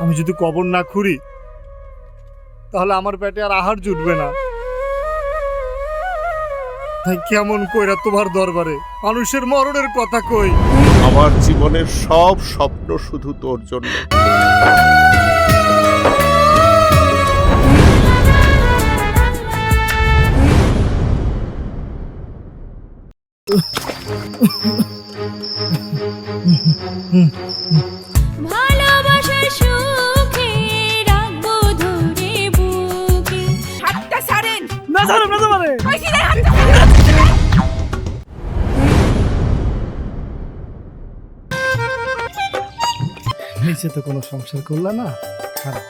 আমি যদি কবর না খুঁড়ি তাহলে আমার পেটে আর আহার জুটবে না। তাই কেমন কইরা তোমার দরবারে মানুষের মরণের কথা কই। আমার জীবনের সব স্বপ্ন শুধু তোর জন্য। ভালোবাসার সুখে রাখবো ধরে বুকে। হাতটা ছাড়েন। না জানো না তোমারে কইছি না হাতটা নিচে তো কোনো সংসার করলা না, খারাপ।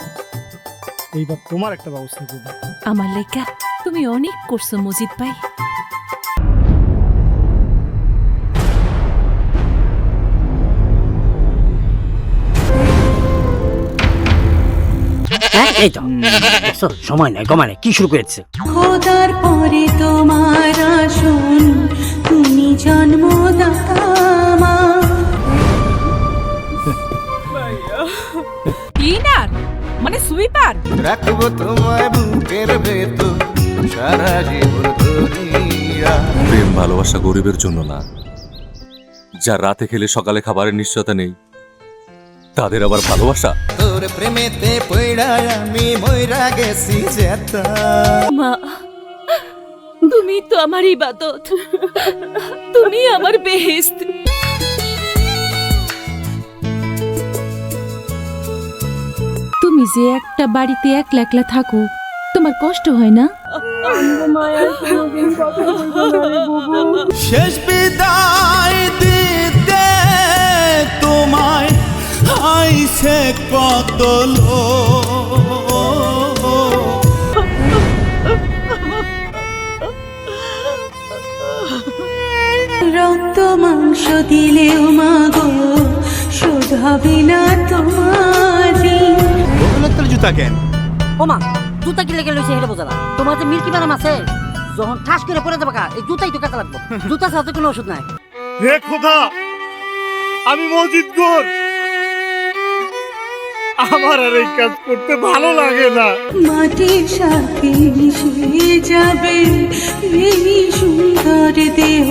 এইবার তোমার একটা ব্যবস্থা করবো। আমার লেখা তুমি অনেক করছো মজিদ ভাই। এই তো দেখছো, সময় নাই গমা নাই, কি শুরু করেছে? খোদার পরে তোমার আসন, তুমি জন্মদাতা মা। ক্লিনার মানে সুইপার। রাখবো তোমায় বুকের ভেতর সারা জীবন ধরিয়া। প্রেম ভালোবাসা গরিবের জন্য না, যার রাতে খেলে সকালে খাবারের নিশ্চয়তা নেই তাদের আবার ভালোবাসা। তোর প্রেমেতে পইড়া আমি মইরা গেছি যেতা। মা তুমি তো আমার ইবাদত, তুমি আমার বেহেশত। তুমি যে একটা বাড়িতে একলা একলা থাকো, তোমার কষ্ট হয় না? শেষ বিদায় দিতে তোমায় আইছে কত রক্ত মাংস দিলেও মাগো শোধ হবে না তোমারই। জুতা কেন? ওমা জুতা কি লেগে লইছে হেলে বোঝা না। তোমার যে মিল্কি বানাম আছে, যখন ঠাস করে পড়ে যাবে এই জুতাই তো কাটা লাগবে। জুতা ছাড়া তো কোনো ওষুধ নাই। হে খোদা, আমি মজিদ গোর, আমার আর এই কাজ করতে ভালো লাগে না। মাটির সাথে মিশে যাবে এই সুন্দর দেহ।